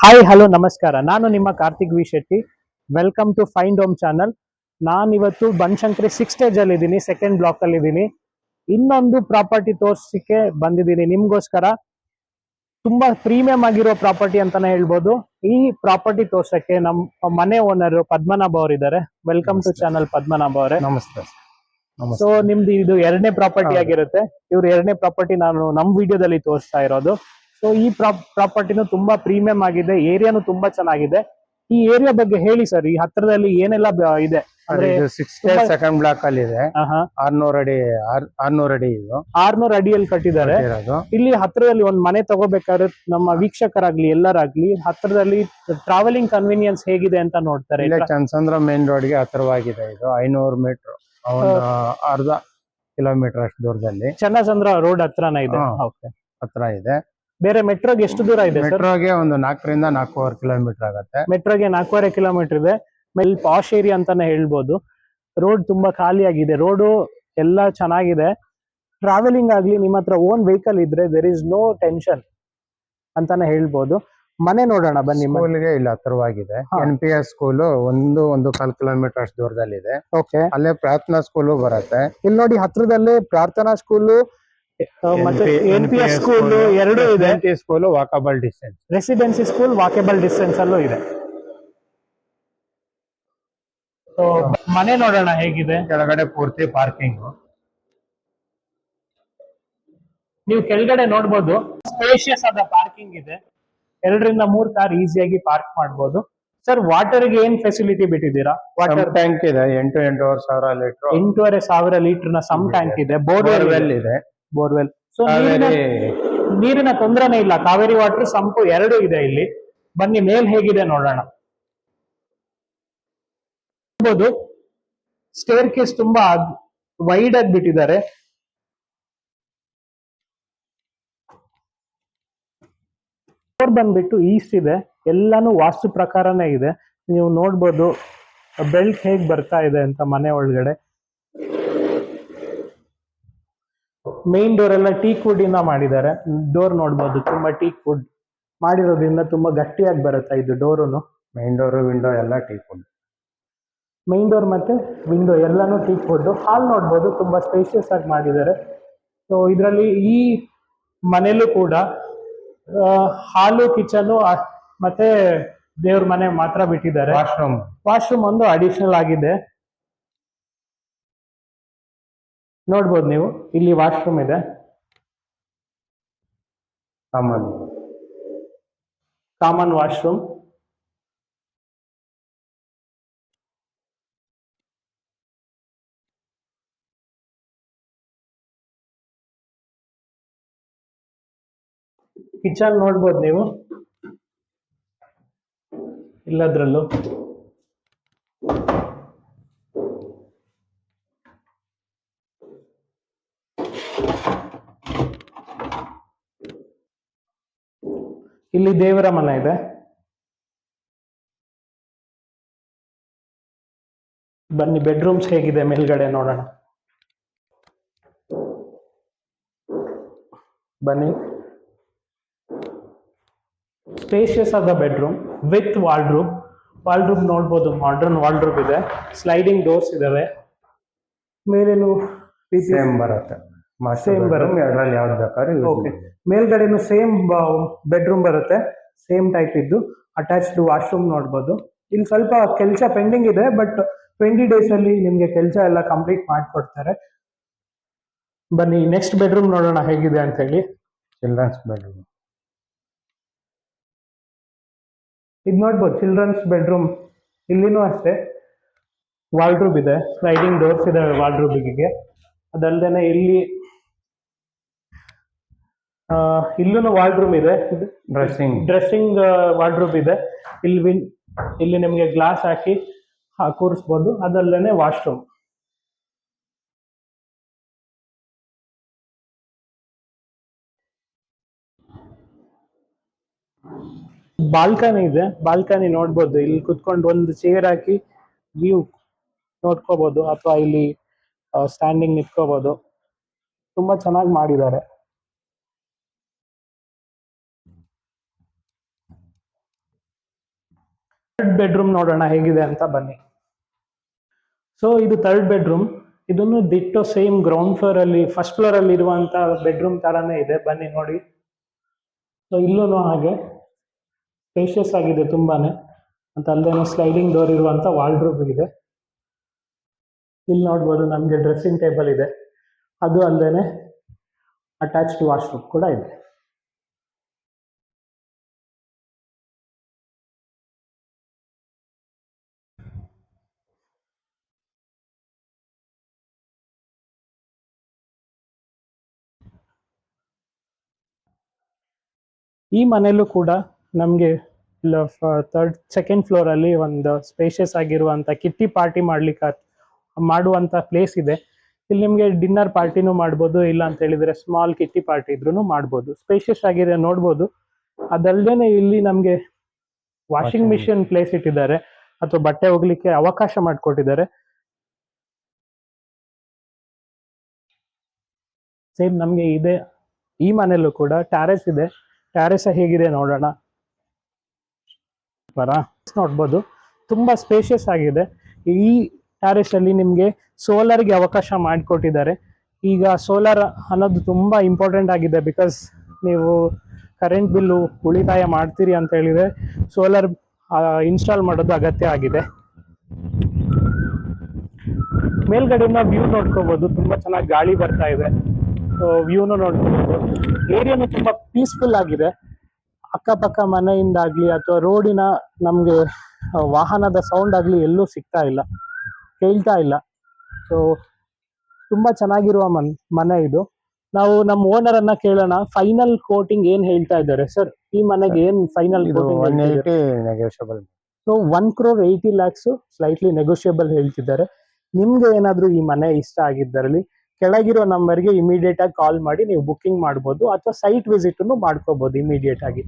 Hi hello ನಮಸ್ಕಾರ. ನಾನು ನಿಮ್ಮ Karthik V Shetty. Welcome to find home channel. ನಾನು ಇವತ್ತು ಬನಶಂಕರಿ 6 ಸ್ಟೇಜ್ ಅಲ್ಲಿ ಇದ್ದೀನಿ, ಸೆಕೆಂಡ್ ಬ್ಲಾಕ್ ಅಲ್ಲಿ ಇದ್ದೀನಿ. ಇನ್ನೊಂದು ಪ್ರಾಪರ್ಟಿ ತೋರಿಸಲಿಕ್ಕೆ ಬಂದಿದ್ದೀನಿ ನಿಮ್ಗೋಸ್ಕರ. ತುಂಬಾ ಪ್ರೀಮಿಯಂ ಆಗಿರೋ ಪ್ರಾಪರ್ಟಿ ಅಂತಾನೆ ಹೇಳ್ಬೋದು. ಈ ಪ್ರಾಪರ್ಟಿ ತೋರ್ಸಕ್ಕೆ ನಮ್ಮ ಮನೆ ಓನರ್ ಪದ್ಮನಾಭ ಅವರು ಇದ್ದಾರೆ. ವೆಲ್ಕಮ್ ಟು ಚಾನಲ್ ಪದ್ಮನಾಭ ಅವರೇ. ನಮಸ್ತೆ. ಸೊ ನಿಮ್ದು ಇದು ಎರಡನೇ ಪ್ರಾಪರ್ಟಿ ಆಗಿರುತ್ತೆ. ಇವ್ರು ಎರಡನೇ ಪ್ರಾಪರ್ಟಿ ನಾನು ನಮ್ ವಿಡಿಯೋದಲ್ಲಿ ತೋರಿಸ್ತಾ ಇರೋದು. ಸೊ ಈ ಪ್ರಾಪರ್ಟಿನೂ ತುಂಬಾ ಪ್ರೀಮಿಯಂ ಆಗಿದೆ, ಏರಿಯಾನು ತುಂಬಾ ಚೆನ್ನಾಗಿದೆ. ಈ ಏರಿಯಾ ಬಗ್ಗೆ ಹೇಳಿ ಸರ್. ಈ ಹತ್ರದಲ್ಲಿ ಏನೆಲ್ಲ ಇದೆ? ಅಂದ್ರೆ ಸೆಕೆಂಡ್ ಬ್ಲಾಕ್ ಅಲ್ಲಿ ಇದೆ. 600 ಅಡಿ 600 ಅಡಿ ಇದು 600 ಅಡಿಯಲ್ಲಿ ಕಟ್ಟಿದ್ದಾರೆ. ಇಲ್ಲಿ ಹತ್ರದಲ್ಲಿ ಒಂದು ಮನೆ ತಗೋಬೇಕಾದ್ರೆ ನಮ್ಮ ವೀಕ್ಷಕರಾಗ್ಲಿ ಎಲ್ಲರಾಗ್ಲಿ ಹತ್ರದಲ್ಲಿ ಟ್ರಾವೆಲಿಂಗ್ ಕನ್ವೀನಿಯನ್ಸ್ ಹೇಗಿದೆ ಅಂತ ನೋಡ್ತಾರೆ. ಚಂದ್ರಸಂದ್ರ ಮೇನ್ ರೋಡ್ ಗೆ ಹತ್ರವಾಗಿದೆ. ಇದು 500 ಮೀಟರ್, ಅರ್ಧ ಕಿಲೋಮೀಟರ್ ಅಷ್ಟು ದೂರದಲ್ಲಿ ಚನ್ನಸಂದ್ರ ರೋಡ್ ಹತ್ರನೇ ಇದೆ. ಹತ್ರ ಇದೆ. ಬೇರೆ ಮೆಟ್ರೋಗೆ ಎಷ್ಟು ದೂರ ಇದೆ? ಮೆಟ್ರೋಗೆ ಒಂದು 4 ರಿಂದ 4.25 ಕಿಲೋಮೀಟರ್ ಆಗುತ್ತೆ. ಮೆಟ್ರೋಗೆ 4.25 ಕಿಲೋಮೀಟರ್ ಇದೆ. ಮೇಲೆ ಪಾಶ್ ಏರಿಯಾ ಅಂತಾನೆ ಹೇಳ್ಬೋದು. ರೋಡ್ ತುಂಬಾ ಖಾಲಿ ಆಗಿದೆ, ರೋಡು ಎಲ್ಲ ಚೆನ್ನಾಗಿದೆ. ಟ್ರಾವೆಲಿಂಗ್ ಆಗ್ಲಿ ನಿಮ್ಮ ಹತ್ರ ಓನ್ ವೆಹಿಕಲ್ ಇದ್ರೆ ದೇರ್ ಇಸ್ ನೋ ಟೆನ್ಷನ್ ಅಂತಾನೆ ಹೇಳ್ಬೋದು. ಮನೆ ನೋಡೋಣ ಬನ್ನಿ. ಸ್ಕೂಲ್ಗೆ ಇಲ್ಲಿ ಹತ್ರವಾಗಿದೆ. NPS ಸ್ಕೂಲ್ 1.25 ಕಿಲೋಮೀಟರ್ ಅಷ್ಟು ದೂರದಲ್ಲಿದೆ. ಓಕೆ, ಅಲ್ಲೇ ಪ್ರಾರ್ಥನಾ ಸ್ಕೂಲು ಬರುತ್ತೆ. ಇಲ್ಲಿ ನೋಡಿ ಹತ್ರದಲ್ಲೇ ಪ್ರಾರ್ಥನಾ ಸ್ಕೂಲು ಮತ್ತೆ NPS ಸ್ಕೂಲ್ ಎರಡು ಇದೆ. School walkable distance, residency school walkable distance ಅಲ್ಲೂ ಇದೆ. ಮನೆ ನೋಡೋಣ ಹೇಗಿದೆ. ಕೆಳಗಡೆ ಪೂರ್ತಿ ಪಾರ್ಕಿಂಗ್. ನೀವು ಕೆಳಗಡೆ ನೋಡ್ಬೋದು, ಸ್ಪೇಷಿಯಸ್ ಆದ ಪಾರ್ಕಿಂಗ್ ಇದೆ. 2 ರಿಂದ 3 ಕಾರ್ ಈಸಿಯಾಗಿ ಪಾರ್ಕ್ ಮಾಡಬಹುದು. ಸರ್, ವಾಟರ್ ಗೆ ಏನ್ ಫೆಸಿಲಿಟಿ ಬಿಟ್ಟಿದ್ದೀರಾ? ವಾಟರ್ ಟ್ಯಾಂಕ್ ಇದೆ. 8,500 ಲೀಟರ್, 8,500 ಲೀಟರ್ ನ ಸಮ್ ಟ್ಯಾಂಕ್ ಇದೆ. ಬೋರ್ವೆಲ್ ಇದೆ. ಬೋರ್ವೆಲ್. ಸೊ ನೀರಿನ ತೊಂದರೆನೇ ಇಲ್ಲ. ಕಾವೇರಿ ವಾಟರ್, ಸಂಪು ಎರಡು ಇದೆ ಇಲ್ಲಿ. ಬನ್ನಿ ಮೇಲ್ ಹೇಗಿದೆ ನೋಡೋಣ. ನೋಡ್ಬೋದು, ಸ್ಟೇರ್ ಕೇಸ್ ತುಂಬಾ ವೈಡ್ ಆಗಿ ಬಿಟ್ಟಿದ್ದಾರೆ. ಡೋರ್ ಬಂದ್ಬಿಟ್ಟು ಈಸ್ಟ್ ಇದೆ. ಎಲ್ಲಾನು ವಾಸ್ತು ಪ್ರಕಾರನೇ ಇದೆ. ನೀವು ನೋಡ್ಬೋದು ಬೆಲ್ಟ್ ಹೇಗ್ ಬರ್ತಾ ಇದೆ ಅಂತ ಮನೆ ಒಳಗಡೆ. ಮೇನ್ ಡೋರ್ ಎಲ್ಲ ಟೀಕ್ ವುಡ್ ಇಂದ ಮಾಡಿದ್ದಾರೆ. ಡೋರ್ ನೋಡ್ಬೋದು, ತುಂಬಾ ಟೀಕ್ ವುಡ್ ಮಾಡಿರೋದ್ರಿಂದ ತುಂಬಾ ಗಟ್ಟಿಯಾಗಿ ಬರುತ್ತೆ ಇದು ಡೋರುನು. ಮೈನ್ ಡೋರ್, ವಿಂಡೋ ಎಲ್ಲ ಟೀಕ್ ವುಡ್. ಮೈನ್ ಡೋರ್ ಮತ್ತೆ ವಿಂಡೋ ಎಲ್ಲಾನು ಟೀಕ್ ವುಡ್. ಹಾಲ್ ನೋಡ್ಬೋದು, ತುಂಬಾ ಸ್ಪೇಷಿಯಸ್ ಆಗಿ ಮಾಡಿದ್ದಾರೆ. ಸೊ ಇದರಲ್ಲಿ ಈ ಮನೇಲೂ ಕೂಡ ಹಾಲು, ಕಿಚನ್ ಮತ್ತೆ ದೇವ್ರ ಮನೆ ಮಾತ್ರ ಬಿಟ್ಟಿದ್ದಾರೆ. ವಾಶ್ರೂಮ್ ಒಂದು ಅಡಿಷನಲ್ ಆಗಿದೆ. ನೋಡ್ಬೋದು ನೀವು, ಇಲ್ಲಿ ವಾಶ್ರೂಮ್ ಇದೆ. Common washroom. ಕಿಚನ್ ನೋಡ್ಬೋದು ನೀವು, ಇಲ್ಲದ್ರಲ್ಲೂ ಇಲ್ಲಿ ದೇವರ ಮನೆ ಇದೆ. ಬನ್ನಿ ಬೆಡ್ರೂಮ್ಸ್ ಹೇಗಿದೆ ಮೇಲ್ಗಡೆ ನೋಡೋಣ. ಬನ್ನಿ, ಸ್ಪೇಷಿಯಸ್ ಆದ ಬೆಡ್ರೂಮ್ ವಿತ್ ವಾರ್ಡ್ರೂಮ್. ವಾರ್ಡ್ರೂಮ್ ನೋಡ್ಬೋದು, ಮಾಡರ್ನ್ ವಾರ್ಡ್ರೂಮ್ ಇದೆ. ಸ್ಲೈಡಿಂಗ್ ಡೋರ್ಸ್ ಇದಾವೆ. ಮೇಲೇನು ಸೇಮ್ ಬರುತ್ತೆ. ಮೇಲ್ಗಡೆನು ಸೇಮ್ ಬೆಡ್ರೂಮ್ ಬರುತ್ತೆ. ಸೇಮ್ ಟೈಪ್ ಇದ್ದು ಅಟ್ಯಾಚ್ಡ್ ವಾಶ್ರೂಮ್ ನೋಡ್ಬೋದು. ಇಲ್ಲಿ ಸ್ವಲ್ಪ ಕೆಲಸ ಪೆಂಡಿಂಗ್ ಇದೆ, ಬಟ್ 20 days ಅಲ್ಲಿ ನಿಮ್ಗೆ ಕೆಲಸ ಎಲ್ಲ ಕಂಪ್ಲೀಟ್ ಮಾಡ್ಕೊಡ್ತಾರೆ. ಬನ್ನಿ ನೆಕ್ಸ್ಟ್ ಬೆಡ್ರೂಮ್ ನೋಡೋಣ ಹೇಗಿದೆ ಅಂತ ಹೇಳಿ. ಚಿಲ್ಡ್ರನ್ಸ್ ಬೆಡ್ರೂಮ್ ಇದು ನೋಡ್ಬೋದು, ಚಿಲ್ಡ್ರನ್ಸ್ ಬೆಡ್ರೂಮ್. ಇಲ್ಲಿನೂ ಅಷ್ಟೇ ವಾರ್ಡ್ರೂಮ್ ಇದೆ, ಸ್ಲೈಡಿಂಗ್ ಡೋರ್ಸ್ ಇದೆ ವಾರ್ಡ್ರೂಬಿಗೆ. ಅದಲ್ದೇನೆ ಇಲ್ಲಿ ಇಲ್ಲೂ ವಾರ್ಡ್ರೂಮ್ ಇದೆ. ಡ್ರೆಸ್ಸಿಂಗ್ ವಾರ್ಡ್ರೂಮ್ ಇದೆ. ಇಲ್ಲಿ ನಿಮಗೆ ಗ್ಲಾಸ್ ಹಾಕಿ ಕೂರಿಸ್ಬೋದು. ಅದಲ್ದೇನೆ ವಾಶ್ರೂಮ್. ಬಾಲ್ಕನಿ ಇದೆ. ಬಾಲ್ಕನಿ ನೋಡ್ಬೋದು, ಇಲ್ಲಿ ಕುತ್ಕೊಂಡು ಒಂದು ಚೇರ್ ಹಾಕಿ ವ್ಯೂ ನೋಡ್ಕೋಬಹುದು, ಅಥವಾ ಇಲ್ಲಿ ಸ್ಟ್ಯಾಂಡಿಂಗ್ ನಿಂತ್ಕೋಬಹುದು. ತುಂಬಾ ಚೆನ್ನಾಗಿ ಮಾಡಿದ್ದಾರೆ. ಥರ್ಡ್ ಬೆಡ್ರೂಮ್ ನೋಡೋಣ ಹೇಗಿದೆ ಅಂತ ಬನ್ನಿ. ಸೊ ಇದು ಥರ್ಡ್ ಬೆಡ್ರೂಮ್. ಇದನ್ನು ದಿಟ್ಟು ಸೇಮ್ ಗ್ರೌಂಡ್ ಫ್ಲೋರ್ ಅಲ್ಲಿ ಫಸ್ಟ್ ಫ್ಲೋರ್ ಅಲ್ಲಿ ಇರುವಂತ ಬೆಡ್ರೂಮ್ ತರಾನೇ ಇದೆ. ಬನ್ನಿ ನೋಡಿ. ಸೊ ಇಲ್ಲೂ ಹಾಗೆ ಸ್ಪೇಷಿಯಸ್ ಆಗಿದೆ ತುಂಬಾನೇ. ಅಂತ ಅಲ್ಲದೇನೆ ಸ್ಲೈಡಿಂಗ್ ಡೋರ್ ಇರುವಂತ ವಾರ್ಡ್ರೋಬ್ ಇದೆ. ಇಲ್ಲಿ ನೋಡ್ಬೋದು ನಮ್ಗೆ ಡ್ರೆಸ್ಸಿಂಗ್ ಟೇಬಲ್ ಇದೆ. ಅದು ಅಲ್ಲದೇನೆ ಅಟ್ಯಾಚ್ಡ್ ವಾಶ್ರೂಮ್ ಕೂಡ ಇದೆ. ಈ ಮನೆಯಲ್ಲೂ ಕೂಡ ನಮಗೆ ಸೆಕೆಂಡ್ ಫ್ಲೋರ್ ಅಲ್ಲಿ ಒಂದು ಸ್ಪೇಷಿಯಸ್ ಆಗಿರುವಂತ ಕಿಟ್ಟಿ ಪಾರ್ಟಿ ಮಾಡುವಂತ ಪ್ಲೇಸ್ ಇದೆ. ಇಲ್ಲಿ ನಿಮ್ಗೆ ಡಿನ್ನರ್ ಪಾರ್ಟಿನೂ ಮಾಡ್ಬೋದು, ಇಲ್ಲ ಅಂತ ಹೇಳಿದ್ರೆ ಸ್ಮಾಲ್ ಕಿಟ್ಟಿ ಪಾರ್ಟಿ ಇದ್ರೂ ಮಾಡ್ಬೋದು. ಸ್ಪೇಷಿಯಸ್ ಆಗಿದೆ ನೋಡ್ಬೋದು. ಅದಲ್ದೇನೆ ಇಲ್ಲಿ ನಮ್ಗೆ ವಾಷಿಂಗ್ ಮಿಷಿನ್ ಪ್ಲೇಸ್ ಇಟ್ಟಿದ್ದಾರೆ, ಅಥವಾ ಬಟ್ಟೆ ಹೋಗ್ಲಿಕ್ಕೆ ಅವಕಾಶ ಮಾಡಿಕೊಟ್ಟಿದ್ದಾರೆ. ಸೇಮ್ ನಮ್ಗೆ ಇದೆ ಈ ಮನೆಯಲ್ಲೂ ಕೂಡ ಟ್ಯಾರೆಸ್ ಇದೆ. ಟ್ಯಾರೆಸ್ ಹೇಗಿದೆ ನೋಡೋಣ. ನೋಡ್ಬೋದು ತುಂಬಾ ಸ್ಪೇಷಿಯಸ್ ಆಗಿದೆ. ಈ ಟ್ಯಾರೆಸ್ ಅಲ್ಲಿ ನಿಮ್ಗೆ ಸೋಲಾರ್ಗೆ ಅವಕಾಶ ಮಾಡಿಕೊಟ್ಟಿದ್ದಾರೆ. ಈಗ ಸೋಲಾರ್ ಅನ್ನೋದು ತುಂಬಾ ಇಂಪಾರ್ಟೆಂಟ್ ಆಗಿದೆ. ಬಿಕಾಸ್ ನೀವು ಕರೆಂಟ್ ಬಿಲ್ಲು ಉಳಿತಾಯ ಮಾಡ್ತೀರಿ ಅಂತ ಹೇಳಿದ್ರೆ ಸೋಲಾರ್ ಇನ್ಸ್ಟಾಲ್ ಮಾಡೋದು ಅಗತ್ಯ ಆಗಿದೆ. ಮೇಲ್ಗಡೆಯಿಂದ ವ್ಯೂ ನೋಡ್ಕೋಬಹುದು, ತುಂಬಾ ಚೆನ್ನಾಗಿ ಗಾಳಿ ಬರ್ತಾ ಇದೆ. ವ್ಯೂನು ನೋಡ್ಕೋಬಹುದು. ಏರಿಯಾನು ತುಂಬಾ ಪೀಸ್ಫುಲ್ ಆಗಿದೆ. ಅಕ್ಕಪಕ್ಕ ಮನೆಯಿಂದಾಗ್ಲಿ ಅಥವಾ ರೋಡಿನ ನಮ್ಗೆ ವಾಹನದ ಸೌಂಡ್ ಆಗ್ಲಿ ಎಲ್ಲೂ ಸಿಗ್ತಾ ಇಲ್ಲ, ಕೇಳ್ತಾ ಇಲ್ಲ. ಸೊ ತುಂಬಾ ಚೆನ್ನಾಗಿರುವ ಮನೆ ಇದು. ನಾವು ನಮ್ಮ ಓನರ್ ಅನ್ನ ಕೇಳೋಣ, ಫೈನಲ್ ಕೋಟಿಂಗ್ ಏನ್ ಹೇಳ್ತಾ ಇದ್ದಾರೆ ಸರ್? ಈ ಮನೆಗೆ ಏನ್ final quoting? Negotiable. So 1,80,00,000 slightly negotiable ಹೇಳ್ತಿದ್ದಾರೆ. ನಿಮ್ಗೆ ಏನಾದ್ರೂ ಈ ಮನೆ ಇಷ್ಟ ಆಗಿದ್ದರಲ್ಲಿ ಕೆಳಗಿರೋ ನಂಬರ್ಗೆ ಇಮಿಡಿಯೇಟ್ ಆಗಿ ಕಾಲ್ ಮಾಡಿ ನೀವು ಬುಕ್ಕಿಂಗ್ ಮಾಡ್ಬೋದು, ಅಥವಾ ಸೈಟ್ ವಿಸಿಟ್ ಮಾಡ್ಕೋಬಹುದು ಇಮಿಡಿಯೇಟ್ ಆಗಿ.